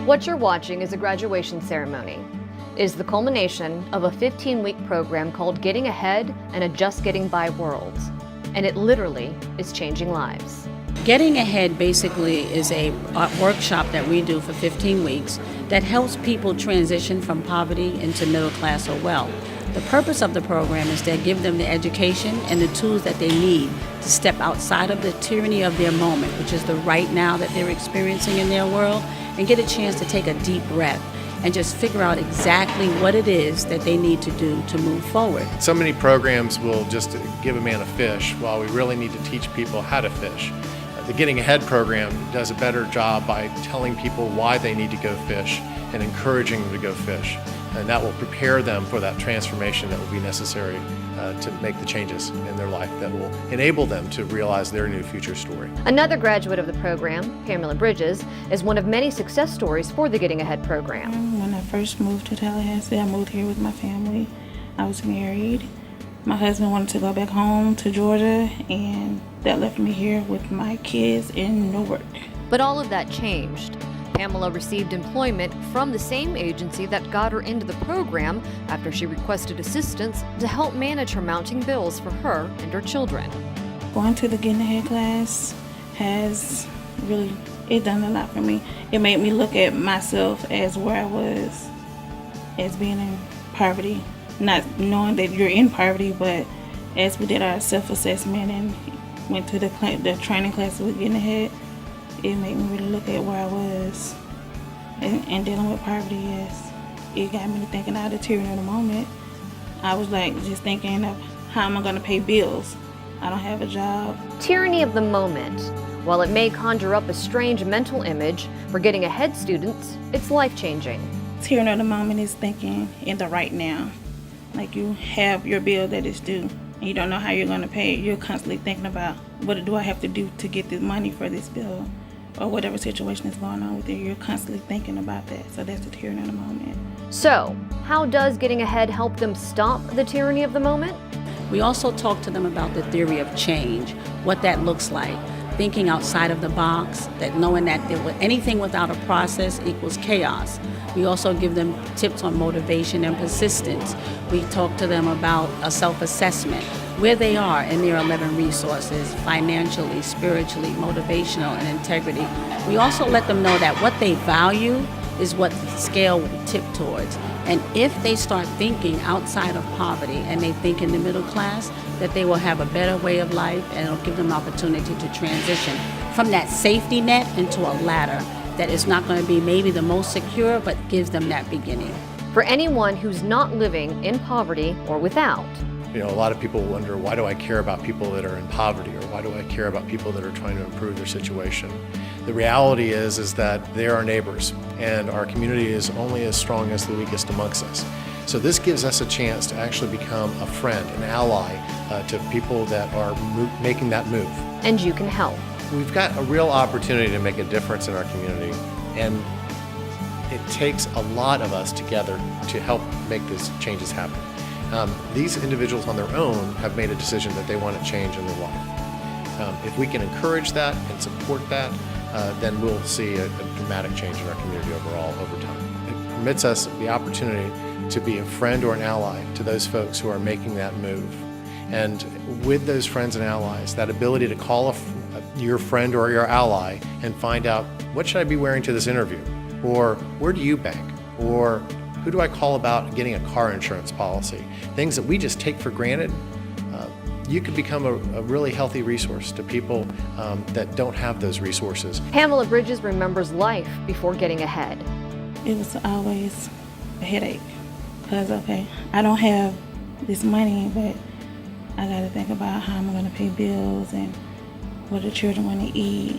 What you're watching is a graduation ceremony. It is the culmination of a 15-week program called Getting Ahead and a Just Getting By world. And it literally is changing lives. Getting Ahead basically is a workshop that we do for 15 weeks that helps people transition from poverty into middle class or wealth. The purpose of the program is to give them the education and the tools that they need to step outside of the tyranny of their moment, which is the right now that they're experiencing in their world, and get a chance to take a deep breath and just figure out exactly what it is that they need to do to move forward. So many programs will just give a man a fish while we really need to teach people how to fish. The Getting Ahead program does a better job by telling people why they need to go fish and encouraging them to go fish. And that will prepare them for that transformation that will be necessary to make the changes in their life that will enable them to realize their new future story. Another graduate of the program, Pamela Bridges, is one of many success stories for the Getting Ahead program. When I first moved to Tallahassee, I moved here with my family. I was married. My husband wanted to go back home to Georgia, and that left me here with my kids and no work. But all of that changed. Pamela received employment from the same agency that got her into the program after she requested assistance to help manage her mounting bills for her and her children. Going to the Getting Ahead class has really, it done a lot for me. It made me look at myself as where I was, as being in poverty. Not knowing that you're in poverty, but as we did our self-assessment and went to the training class with Getting Ahead, it made me really look at where I was and dealing with poverty. Yes, it got me to thinking out of the tyranny of the moment. I was like just thinking of how am I going to pay bills? I don't have a job. Tyranny of the moment. While it may conjure up a strange mental image, for Getting Ahead students, it's life-changing. Tyranny of the moment is thinking in the right now. Like you have your bill that is due and you don't know how you're going to pay it. You're constantly thinking about what do I have to do to get this money for this bill, or whatever situation is going on with it. You're constantly thinking about that. So that's the tyranny of the moment. So, how does Getting Ahead help them stop the tyranny of the moment? We also talk to them about the theory of change, what that looks like, thinking outside of the box, that knowing that anything without a process equals chaos. We also give them tips on motivation and persistence. We talk to them about a self-assessment, where they are in their 11 resources, financially, spiritually, motivational, and integrity. We also let them know that what they value is what the scale will tip towards. And if they start thinking outside of poverty and they think in the middle class, that they will have a better way of life, and it'll give them opportunity to transition from that safety net into a ladder that is not going to be maybe the most secure, but gives them that beginning. For anyone who's not living in poverty or without. You know, a lot of people wonder, why do I care about people that are in poverty, or why do I care about people that are trying to improve their situation? The reality is that they are our neighbors, and our community is only as strong as the weakest amongst us. So this gives us a chance to actually become a friend, an ally to people that are making that move. And you can help. We've got a real opportunity to make a difference in our community, and it takes a lot of us together to help make these changes happen. These individuals on their own have made a decision that they want to change in their life. If we can encourage that and support that, then we'll see a dramatic change in our community overall over time. It permits us the opportunity to be a friend or an ally to those folks who are making that move. And with those friends and allies, that ability to call your friend or your ally and find out, what should I be wearing to this interview? Or where do you bank? Or who do I call about getting a car insurance policy? Things that we just take for granted. You could become a really healthy resource to people that don't have those resources. Pamela Bridges remembers life before Getting Ahead. It was always a headache because, okay, I don't have this money, but I got to think about how I'm going to pay bills and what the children want to eat.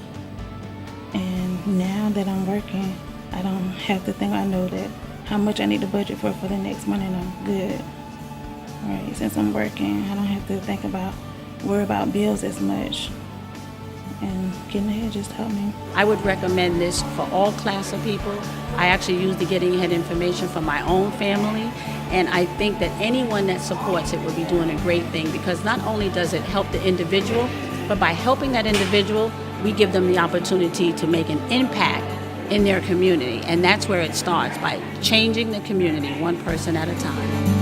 And now that I'm working, I don't have to think. I know that how much I need to budget for the next month, and I'm good. Right, since I'm working, I don't have to worry about bills as much. And Getting Ahead just helped me. I would recommend this for all class of people. I actually use the Getting Ahead information for my own family, and I think that anyone that supports it will be doing a great thing, because not only does it help the individual, but by helping that individual, we give them the opportunity to make an impact in their community. And that's where it starts, by changing the community one person at a time.